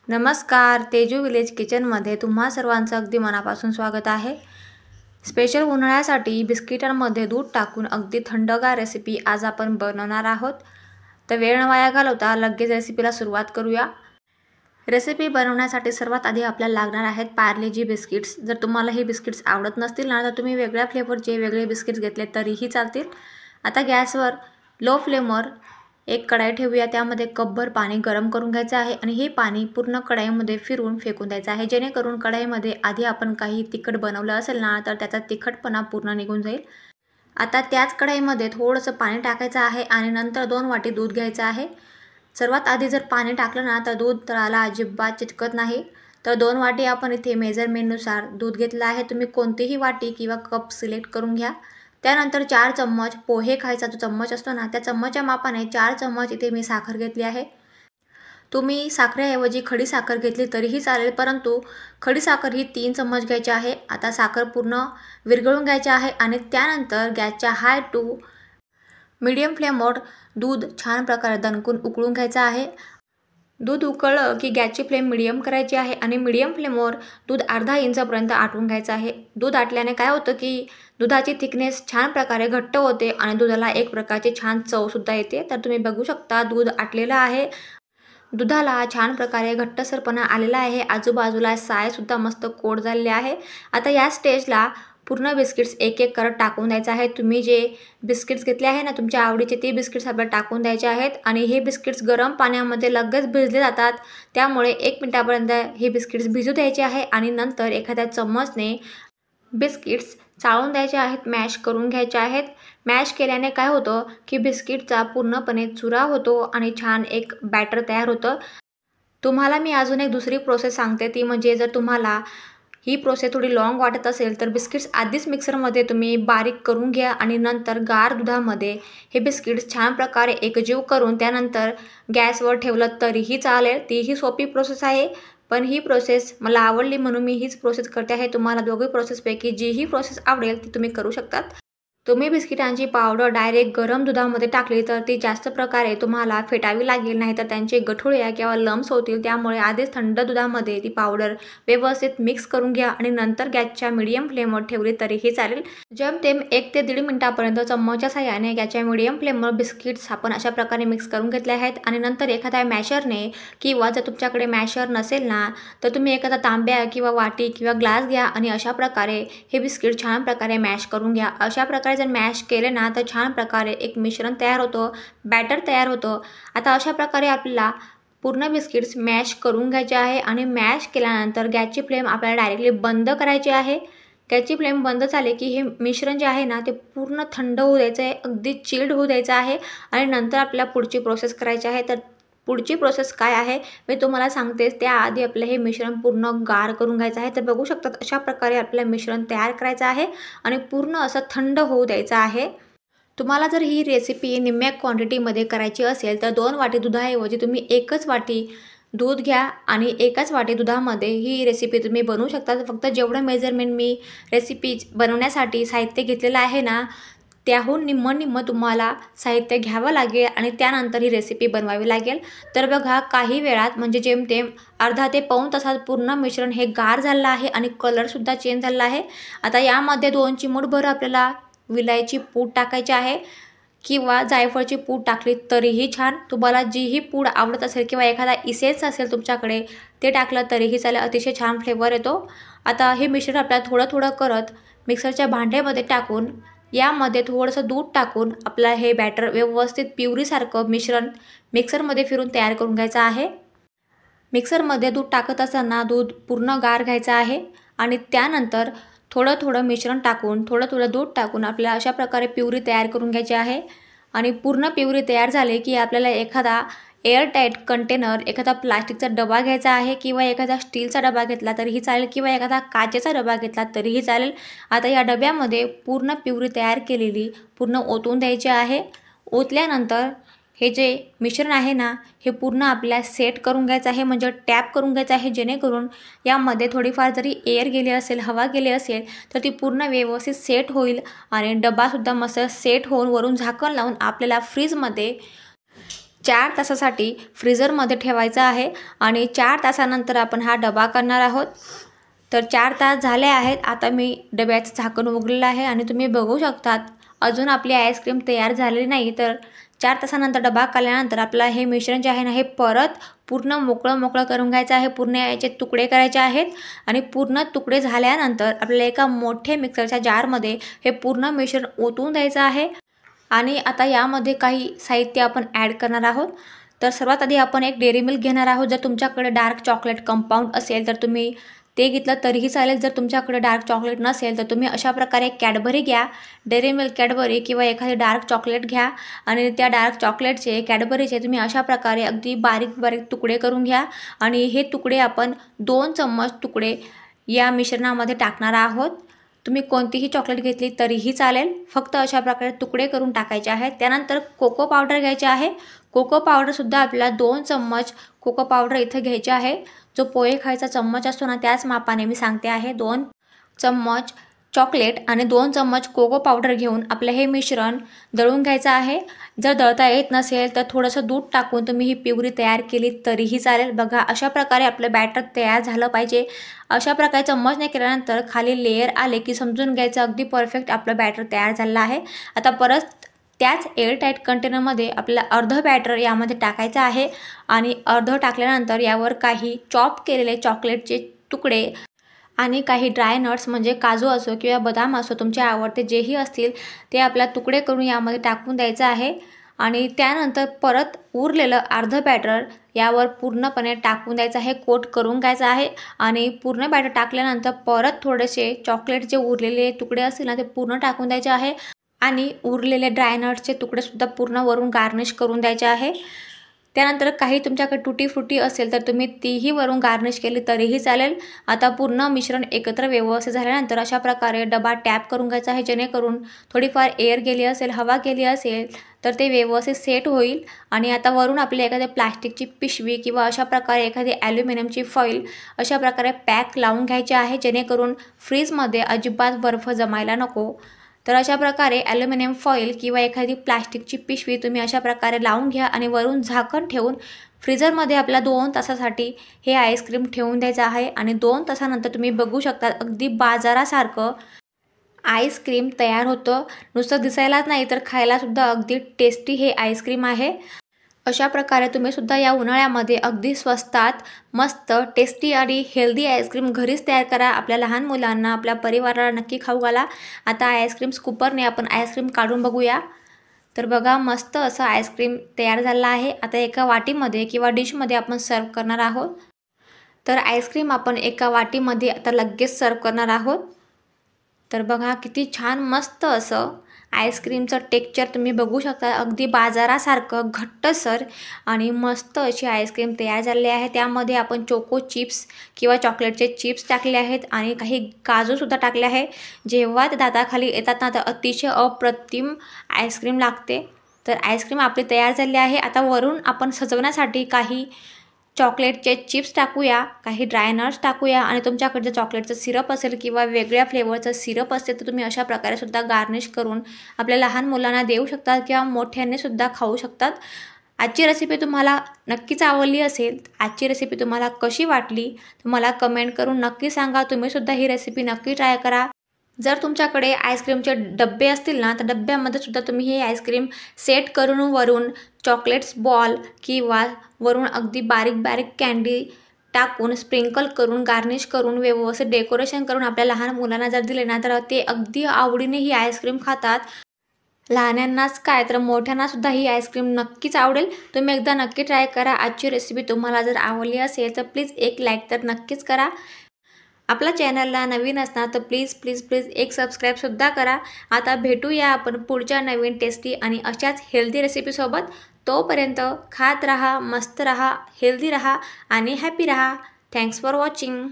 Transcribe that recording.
नमस्कार, तेजू विलेज किचनमध्ये तुम्हा सर्वांचं अगदी मनापासून स्वागत आहे। स्पेशल उन्हाळ्यासाठी बिस्किटांमध्ये दूध टाकून अगदी थंडगार रेसिपी आज आपण बनवणार आहोत। तर वेळ न वाया घालवता लगेच रेसिपीला सुरुवात करूया। रेसिपी बनवण्यासाठी सर्वात आधी आपल्याला लागणार आहेत पार्ले-जी बिस्किट्स। जर तुम्हाला हे बिस्किट्स आवडत नसतील ना तर तुम्ही वेगळ्या फ्लेवरचे वेगळे बिस्किट्स घेतले तरीही चालतील। आता गॅसवर लो फ्लेमवर एक कढाई ठेवूया। त्यामध्ये कपभर पाणी गरम करून घ्यायचं आहे आणि हे पाणी पूर्ण कढाईमध्ये फिरवून फेकून द्यायचं आहे, जेणेकरून कढाईमध्ये आधी आपण काही तिखट बनवलं असेल ना तर त्याचा तिखटपणा पूर्ण निघून जाईल। आता त्याच कढाईमध्ये थोडंसं पाणी टाकायचं आहे आणि नंतर 2 वाटी दूध घ्यायचं आहे। सर्वात आधी जर पाणी टाकलं ना तर दूध तळाला अजिबात चिटकत नाही। तर 2 वाटी आपण इथे मेजरमेंटनुसार दूध घेतलं आहे। तुम्ही कोणतीही वाटी किंवा कप सिलेक्ट करून घ्या। त्यानंतर 4 चम्मच पोहे खायचा जो चम्मच असतो ना त्या चम्मचच्या मापाने 4 चम्मच इथे मी साखर घेतली आहे। तुम्ही साखरेऐवजी खडी साखर घेतली तरीही चालेल, परंतु खडी साखर ही 3 चम्मच घ्यायची आहे। आता साखर पूर्ण विरघळून घ्यायची आहे आणि त्यानंतर गॅसच्या हाय टू मीडियम फ्लेमवर दूध छान प्रकारे दणकून उकळून घ्यायचं आहे। दूध उकळलं की गॅसची फ्लेम मीडियम करायची आहे आणि मीडियम फ्लेमवर दूध अर्धा इंचापर्यंत आटवून घ्यायचं आहे। दूध आटल्याने काय होतं की दुधाची थिकनेस छान प्रकारे घट्ट होते आणि दुधाला एक प्रकारची छान चवसुद्धा येते। तर तुम्ही बघू शकता दूध आटलेलं आहे, दुधाला छान प्रकारे घट्टसरपणा आलेला आहे, आजूबाजूला सायसुद्धा मस्त कोट झालेले आहे। आता या स्टेजला पूर्ण बिस्किट्स एक एक करत टाकून द्यायचं आहे। तुम्ही जे बिस्किट्स घेतले आहे ना तुमच्या आवडीचे ते बिस्किट्स आपल्याला टाकून द्यायचे आहेत आणि हे बिस्किट्स गरम पाण्यामध्ये लगेच भिजले जातात, त्यामुळे 1 मिनिटापर्यंत हे बिस्किट्स भिजू द्यायचे आहे आणि नंतर एखाद्या चम्मचने बिस्किट्स चाळून द्यायचे आहेत, मॅश करून घ्यायचे आहेत। मॅश केल्याने काय होतं की बिस्किटचा पूर्णपणे चुरा होतो आणि छान एक बॅटर तयार होतं। तुम्हाला मी अजून एक दुसरी प्रोसेस सांगते, ती म्हणजे जर तुम्हाला ही प्रोसेस थोडी लॉंग वाटत असेल तर बिस्किट्स आधीच मिक्सरमध्ये तुम्ही बारीक करून घ्या आणि नंतर गार दुधामध्ये हे बिस्किट्स छान प्रकारे एकजीव करून त्यानंतर गॅसवर ठेवलं तरीही चालेल। तीही सोपी प्रोसेस आहे, पण ही प्रोसेस मला आवडली म्हणून मी हीच प्रोसेस करते आहे। तुम्हाला दोघी प्रोसेसपैकी जीही प्रोसेस आवडेल ती तुम्ही करू शकतात। तुम्ही बिस्किटांची पावडर डायरेक्ट गरम दुधामध्ये टाकली तर ती जास्त प्रकारे तुम्हाला फेटावी लागेल, नाही तर त्यांचे गठुळ्या किंवा लम्स होतील। त्यामुळे आधीच थंड दुधामध्ये ती पावडर व्यवस्थित मिक्स करून घ्या आणि नंतर गॅसच्या मीडियम फ्लेमवर ठेवली तरीही चालेल। जेमतेम 1 ते 1.5 मिनिटापर्यंत चम्मचच्या साहाय्याने गॅसच्या मीडियम फ्लेमवर बिस्किट्स आपण अशा प्रकारे मिक्स करून घेतले आहेत आणि नंतर एखाद्या मॅशरने किंवा जर तुमच्याकडे मॅशर नसेल ना तर तुम्ही एखादा तांब्या किंवा वाटी किंवा ग्लास घ्या आणि अशा प्रकारे हे बिस्किट छान प्रकारे मॅश करून घ्या। अशा प्रकारे जर मॅश केले ना तर छान प्रकारे एक मिश्रण तयार होतं, बॅटर तयार होतं। आता अशा प्रकारे आपल्याला पूर्ण बिस्किट्स मॅश करून घ्यायचे आहे आणि मॅश केल्यानंतर गॅसची फ्लेम आपल्याला डायरेक्टली बंद करायची आहे। गॅसची फ्लेम बंद झाली की हे मिश्रण जे आहे ना ते पूर्ण थंड होऊ द्यायचं आहे, अगदी चिल्ड होऊ द्यायचं आहे आणि नंतर आपल्याला पुढची प्रोसेस करायची आहे। तर पुढची प्रोसेस काय आहे मी तुम्हाला सांगतेच, त्याआधी आपलं हे मिश्रण पूर्ण गार करून घ्यायचं आहे। तर बघू शकतात अशा प्रकारे आपल्याला मिश्रण तयार करायचं आहे आणि पूर्ण असं थंड होऊ द्यायचं आहे। तुम्हाला जर ही रेसिपी निम्म्या क्वांटिटीमध्ये करायची असेल तर 2 वाटी दुधाऐवजी तुम्ही 1च वाटी दूध घ्या आणि 1च वाटी दुधामध्ये ही रेसिपी तुम्ही बनवू शकता। फक्त जेवढं मेजरमेंट मी रेसिपी बनवण्यासाठी साहित्य घेतलेलं आहे ना त्याहून निम्म तुम्हाला साहित्य घ्यावं लागेल आणि त्यानंतर ही रेसिपी बनवावी लागेल। तर बघा काही वेळात म्हणजे जेमतेम अर्धा ते पाऊण तासात पूर्ण मिश्रण हे गार झालं आहे आणि कलरसुद्धा चेंज झाला आहे। आता यामध्ये 2 चिमूटभर आपल्याला विलायची पूड टाकायची आहे किंवा जायफळची पूड टाकली तरीही छान। तुम्हाला जीही पूड आवडत असेल किंवा एखादा इसेन्स असेल तुमच्याकडे ते टाकलं तरीही चालेल, अतिशय छान फ्लेवर येतो। आता हे मिश्रण आपल्याला थोडं करत मिक्सरच्या भांड्यामध्ये टाकून यामध्ये थोडंसं दूध टाकून आपला हे बॅटर व्यवस्थित प्युरीसारखं मिश्रण मिक्सरमध्ये फिरून तयार करून घ्यायचं आहे। मिक्सरमध्ये दूध टाकत असताना दूध पूर्ण गार घ्यायचं आहे आणि त्यानंतर थोडं मिश्रण टाकून थोडं दूध टाकून आपल्याला अशा प्रकारे प्युरी तयार करून घ्यायची आहे आणि पूर्ण प्युरी तयार झाली की आपल्याला एखादा एअरटाईट कंटेनर, एखादा प्लास्टिकचा डबा घ्यायचा आहे किंवा एखादा स्टीलचा डबा घेतला तरीही चालेल किंवा एखादा काचेचा डबा घेतला तरीही चालेल। आता या डब्यामध्ये पूर्ण प्युरी तयार केलेली पूर्ण ओतून द्यायची आहे। ओतल्यानंतर हे जे मिश्रण आहे ना हे पूर्ण आपल्याला सेट करून घ्यायचं आहे, म्हणजे टॅप करून घ्यायचं आहे, जेणेकरून यामध्ये थोडीफार जरी एअर गेली असेल, हवा गेली असेल तर ती पूर्ण व्यवस्थित सेट होईल आणि डब्बासुद्धा मस्त सेट होऊन वरून झाकण लावून आपल्याला फ्रीजमध्ये 4 तासासाठी फ्रीझरमध्ये ठेवायचा आहे आणि 4 तासानंतर आपण हा डबा करणार आहोत। तर 4 तास झाले आहेत। आता मी डब्याचं झाकण उघडलेलं आहे आणि तुम्ही बघू शकतात अजून आपली आईस्क्रीम तयार झालेली नाही। तर 4 तासानंतर डबा काढल्यानंतर आपलं हे मिश्रण जे आहे ना हे परत पूर्ण मोकळं करून घ्यायचं आहे। पूर्ण याचे तुकडे करायचे आहेत आणि पूर्ण तुकडे झाल्यानंतर आपल्याला एका मोठ्या मिक्सरच्या जारमध्ये हे पूर्ण मिश्रण ओतून द्यायचं आहे। आणि आता यामध्ये काही साहित्य आपण ॲड करणार आहोत। तर सर्वात आधी आपण एक डेअरी मिल्क घेणार आहोत। जर तुमच्याकडे डार्क चॉकलेट कंपाऊंड असेल तर तुम्ही ते घेतलं तरीही चालेल। जर तुमच्याकडे डार्क चॉकलेट नसेल तर तुम्ही अशा प्रकारे कॅडबरी घ्या, डेअरी मिल्क कॅडबरी किंवा एखादी डार्क चॉकलेट घ्या आणि त्या डार्क चॉकलेटचे कॅडबरीचे तुम्ही अशा प्रकारे अगदी बारीक तुकडे करून घ्या आणि हे तुकडे आपण 2 चम्मच तुकडे या मिश्रणामध्ये टाकणार आहोत। तुम्ही कोणतीही चॉकलेट घेतली तरीही चालेल, फक्त अशा प्रकारे तुकडे करून टाकायचे आहेत। त्यानंतर कोको पावडर घ्यायचे आहे। कोको पावडरसुद्धा आपल्याला 2 चम्मच कोको पावडर इथे घ्यायचे आहे। जो पोहे खायचा चम्मच असतो ना त्याच मापाने मी सांगते आहे। 2 चम्मच चॉकलेट आणि 2 चम्मच कोको पावडर घेऊन आपलं हे मिश्रण दळून घ्यायचं आहे। जर दळता येत नसेल तर थोडंसं दूध टाकून तुम्ही ही प्युरी तयार केली तरीही चालेल। बघा अशा प्रकारे आपलं बॅटर तयार झालं पाहिजे। अशा प्रकारे चम्मचने केल्यानंतर खाली लेयर आले की समजून घ्यायचं अगदी परफेक्ट आपलं बॅटर तयार झालं आहे। आता परत त्याच एअरटाईट कंटेनरमध्ये आपल्याला अर्धं बॅटर यामध्ये टाकायचं आहे आणि अर्धं टाकल्यानंतर यावर काही चॉप केलेले चॉकलेटचे तुकडे आणि काही ड्राय नट्स म्हणजे काजू असो किंवा बदाम असो तुमचे आवडते जेही असतील ते आपल्या तुकडे करून यामध्ये टाकून द्यायचं आहे। आणि त्यानंतर परत उरलेलं अर्धं बॅटर यावर पूर्णपणे टाकून द्यायचं आहे, कोट करून घ्यायचं आहे। आणि पूर्ण बॅटर टाकल्यानंतर परत थोडेसे चॉकलेट जे उरलेले तुकडे असतील ना ते पूर्ण टाकून द्यायचे आहे आणि उरलेले ड्राय नट्सचे तुकडेसुद्धा पूर्ण वरून गार्निश करून द्यायचे आहे। त्यानंतर काही तुमच्याकडे टुटी फ्रुटी असेल तर तुम्ही तीही वरून गार्निश केली तरीही चालेल। आता पूर्ण मिश्रण एकत्र व्यवस्थित झाल्यानंतर अशा प्रकारे डबा टॅप करून घ्यायचा आहे, जेणेकरून थोडीफार एअर गेली असेल, हवा गेली असेल तर ते व्यवस्थित सेट होईल। आणि आता वरून आपल्या एखाद्या प्लास्टिकची पिशवी किंवा अशा प्रकारे एखादी ॲल्युमिनियमची फॉईल अशा प्रकारे पॅक लावून घ्यायची आहे, जेणेकरून फ्रीजमध्ये अजिबात बर्फ जमायला नको। तर अशा प्रकारे ॲल्युमिनियम फॉईल किंवा एखादी प्लास्टिकची पिशवी तुम्ही अशा प्रकारे लावून घ्या आणि वरून झाकण ठेवून फ्रीझरमध्ये आपल्या 2 तासासाठी हे आईस्क्रीम ठेवून द्यायचं आहे। आणि 2 तासानंतर तुम्ही बघू शकता अगदी बाजारासारखं आईस्क्रीम तयार होतं। नुसतं दिसायलाच नाही तर खायलासुद्धा अगदी टेस्टी हे आईस्क्रीम आहे। अशा प्रकारे तुम्ही सुद्धा या उन्हाळ्यामध्ये अगदी स्वस्तात मस्त टेस्टी आणि हेल्दी आईस्क्रीम घरीच तयार करा। आपल्या लहान मुलांना, आपल्या परिवाराला नक्की खाऊ घाला। आता आईस्क्रीम स्कूपरने आपण आईस्क्रीम काढून बघूया। तर बघा मस्त असं आईस्क्रीम तयार झालं आहे। आता एका वाटीमध्ये किंवा डिशमध्ये आपण सर्व करणार आहोत। तर आईस्क्रीम आपण एका वाटीमध्ये आता लगेच सर्व करणार आहोत। तर बघा किती छान मस्त असं आईस्क्रीमचं टेक्स्चर तुम्ही बघू शकता, अगदी बाजारासारखं घट्टसर आणि मस्त अशी आईस्क्रीम तयार झालेली आहे। त्यामध्ये आपण चोको चिप्स किंवा चॉकलेटचे चिप्स टाकले आहेत आणि काही काजूसुद्धा टाकले आहे। जेव्हा ते दाताखाली येतात ना तर अतिशय अप्रतिम आईस्क्रीम लागते। तर आईस्क्रीम आपली तयार झाली आहे। आता वरून आपण सजवण्यासाठी काही चॉकलेटचे चिप्स टाकूया, काही ड्राय नट्स टाकूया आणि तुमच्याकडे जर चॉकलेटचं सिरप असेल किंवा वेगळ्या फ्लेवरचं सिरप असेल तर तुम्ही अशा प्रकारे सुद्धा गार्निश करून आपल्या लहान मुलांना देऊ शकतात किंवा मोठ्यांनी सुद्धा खाऊ शकतात। आजची रेसिपी तुम्हाला नक्कीच आवडली असेल। आजची रेसिपी तुम्हाला कशी वाटली तुम्हाला कमेंट करून नक्की सांगा। तुम्ही सुद्धा ही रेसिपी नक्की ट्राय करा। जर तुमच्याकडे आईस्क्रीमचे डब्बे असतील ना तर डब्यामध्ये सुद्धा तुम्ही हे आईस्क्रीम सेट करून वरून चॉकलेट्स बॉल किंवा वरून अगदी बारीक कॅन्डी टाकून स्प्रिंकल करून गार्निश करून व्यवस्थित डेकोरेशन करून आपल्या लहान मुलांना जर दिले ना तर ते अगदी आवडीने ही आईस्क्रीम खातात। लहानांनाच काय तर मोठ्यांना सुद्धा ही आईस्क्रीम नक्कीच आवडेल। तुम्ही एकदा नक्की ट्राय करा। आजची रेसिपी तुम्हाला जर आवडली असेल तर प्लीज एक लाईक तर नक्कीच करा। आपल्या चॅनलला नवीन असणार तर प्लीज एक सबस्क्राईबसुद्धा करा। आता भेटूया आपण पुढच्या नवीन टेस्टी आणि अशाच हेल्दी रेसिपीसोबत। तोपर्यंत खात रहा, मस्त रहा, हेल्दी रहा आणि हॅपी रहा। Thanks for watching.